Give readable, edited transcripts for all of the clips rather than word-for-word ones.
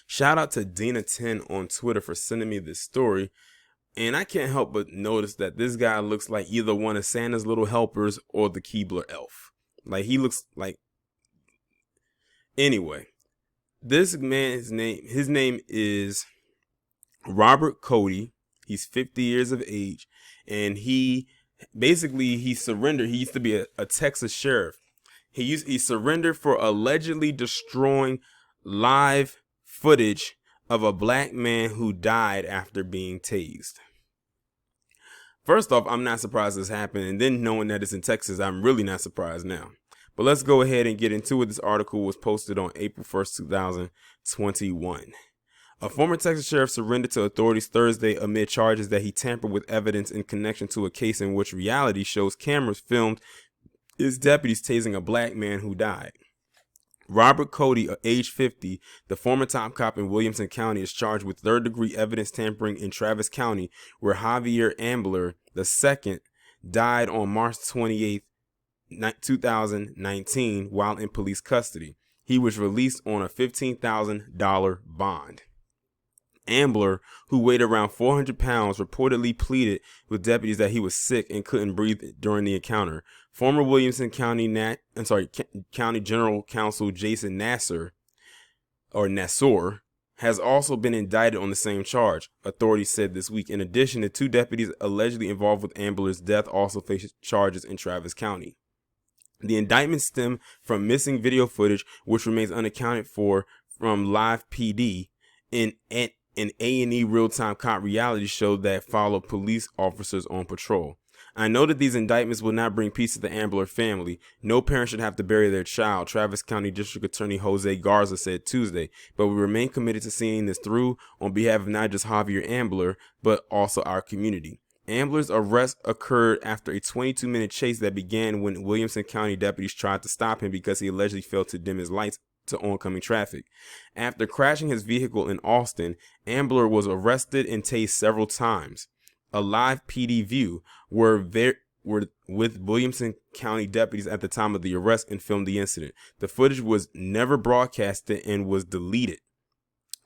Shout out to Dina 10 on Twitter for sending me this story. And I can't help but notice that this guy looks like either one of Santa's little helpers or the Keebler elf. Like he looks like. Anyway, this man's name is Robert Cody. He's 50 years of age, and he surrendered. He used to be a Texas sheriff. He surrendered for allegedly destroying live footage of a black man who died after being tased. First off, I'm not surprised this happened, and then knowing that it's in Texas, I'm really not surprised now. But let's go ahead and get into it. This article was posted on April 1st, 2021. A former Texas sheriff surrendered to authorities Thursday amid charges that he tampered with evidence in connection to a case in which reality shows cameras filmed his deputies tasing a black man who died. Robert Cody, age 50, the former top cop in Williamson County, is charged with third-degree evidence tampering in Travis County, where Javier Ambler II died on March 28, 2019, while in police custody. He was released on a $15,000 bond. Ambler, who weighed around 400 pounds, reportedly pleaded with deputies that he was sick and couldn't breathe during the encounter. Former Williamson County County General Counsel Jason Nassar has also been indicted on the same charge, authorities said this week. In addition, the two deputies allegedly involved with Ambler's death also face charges in Travis County. The indictments stem from missing video footage, which remains unaccounted for, from Live PD, an A&E real-time cop reality show that followed police officers on patrol. I know that these indictments will not bring peace to the Ambler family. No parent should have to bury their child, Travis County District Attorney Jose Garza said Tuesday, but we remain committed to seeing this through on behalf of not just Javier Ambler, but also our community. Ambler's arrest occurred after a 22-minute chase that began when Williamson County deputies tried to stop him because he allegedly failed to dim his lights to oncoming traffic. After crashing his vehicle in Austin, Ambler was arrested and tased several times. A live PD view were with Williamson County deputies at the time of the arrest and filmed the incident. The footage was never broadcasted and was deleted.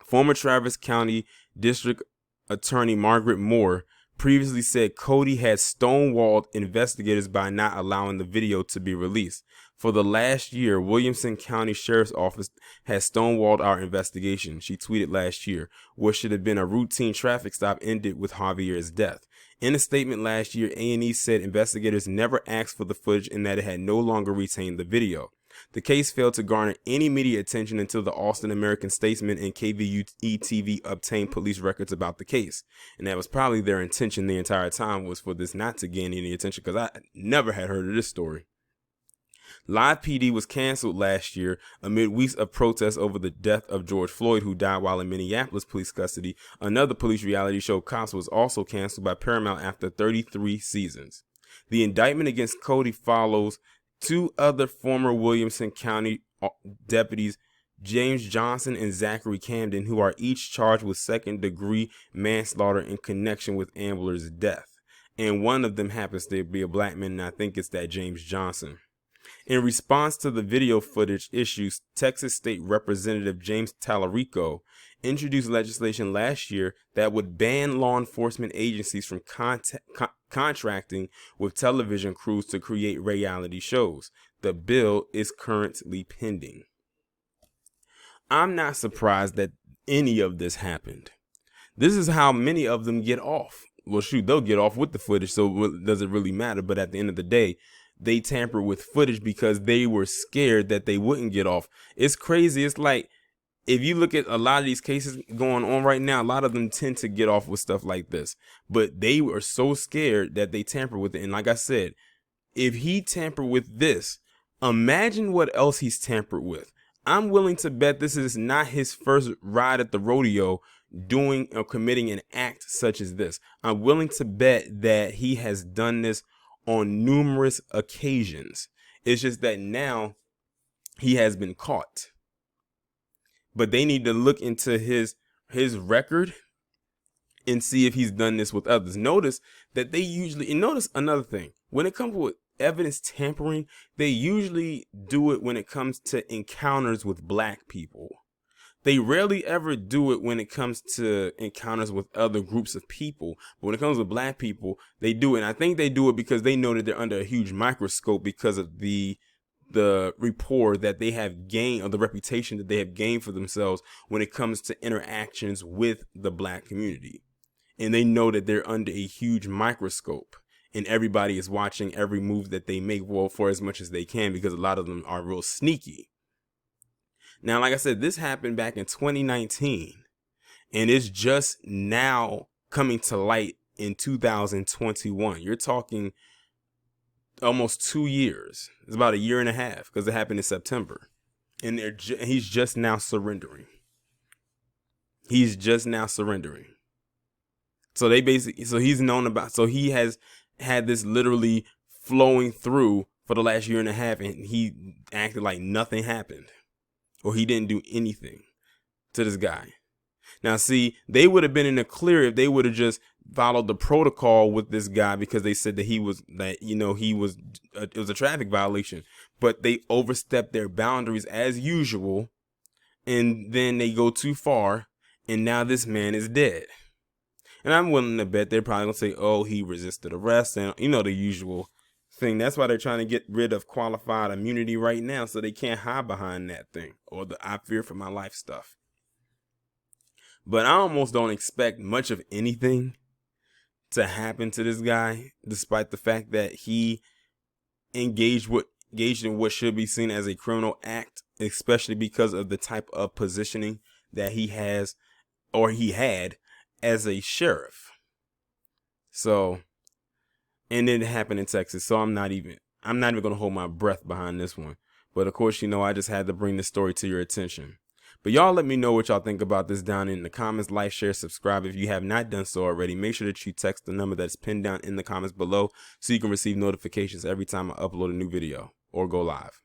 Former Travis County District Attorney Margaret Moore previously said Cody had stonewalled investigators by not allowing the video to be released. For the last year, Williamson County Sheriff's Office has stonewalled our investigation, she tweeted last year. What should have been a routine traffic stop ended with Javier's death. In a statement last year, A&E said investigators never asked for the footage and that it had no longer retained the video. The case failed to garner any media attention until the Austin American-Statesman and KVUE-TV obtained police records about the case. And that was probably their intention the entire time, was for this not to gain any attention, because I never had heard of this story. Live PD was canceled last year amid weeks of protests over the death of George Floyd, who died while in Minneapolis police custody. Another police reality show, Cops, was also canceled by Paramount after 33 seasons. The indictment against Cody follows two other former Williamson County deputies, James Johnson and Zachary Camden, who are each charged with second-degree manslaughter in connection with Ambler's death. And one of them happens to be a black man, and I think it's that James Johnson. In response to the video footage issues, Texas State Representative James Tallarico introduced legislation last year that would ban law enforcement agencies from contracting with television crews to create reality shows. The bill is currently pending. I'm not surprised that any of this happened. This is how many of them get off. Well, shoot, they'll get off with the footage, so does it really matter? But at the end of the day, they tampered with footage because they were scared that they wouldn't get off. It's crazy. It's like, if you look at a lot of these cases going on right now, a lot of them tend to get off with stuff like this. But they were so scared that they tampered with it. And like I said, if he tampered with this, imagine what else he's tampered with. I'm willing to bet this is not his first ride at the rodeo doing or committing an act such as this. I'm willing to bet that he has done this on numerous occasions. It's just that now he has been caught. But they need to look into his record and see if he's done this with others. Notice that notice another thing. When it comes with evidence tampering, they usually do it when it comes to encounters with black people. They rarely ever do it when it comes to encounters with other groups of people. But when it comes with black people, they do it. And I think they do it because they know that they're under a huge microscope because of the rapport that they have gained, or the reputation that they have gained for themselves when it comes to interactions with the black community. And they know that they're under a huge microscope, and everybody is watching every move that they make, well, for as much as they can, because a lot of them are real sneaky. Now, like I said, this happened back in 2019, and it's just now coming to light in 2021. You're talking almost 2 years. It's about a year and a half, because it happened in September, and he's just now surrendering. He's just now surrendering. So he's known about, so he has had this literally flowing through for the last year and a half, and he acted like nothing happened, or he didn't do anything to this guy. Now, see, they would have been in the clear if they would have just followed the protocol with this guy, because they said that it was a traffic violation, but they overstepped their boundaries as usual, and then they go too far, and now this man is dead. And I'm willing to bet they're probably gonna say, oh, he resisted arrest, and the usual thing. That's why they're trying to get rid of qualified immunity right now, so they can't hide behind that thing, or the I fear for my life stuff. But I almost don't expect much of anything to happen to this guy, despite the fact that he engaged in what should be seen as a criminal act, especially because of the type of positioning that he has, or he had, as a sheriff. So, and it happened in Texas, so I'm not even gonna hold my breath behind this one. But of course, I just had to bring this story to your attention. But y'all let me know what y'all think about this down in the comments. Like, share, subscribe if you have not done so already. Make sure that you text the number that's pinned down in the comments below, so you can receive notifications every time I upload a new video or go live.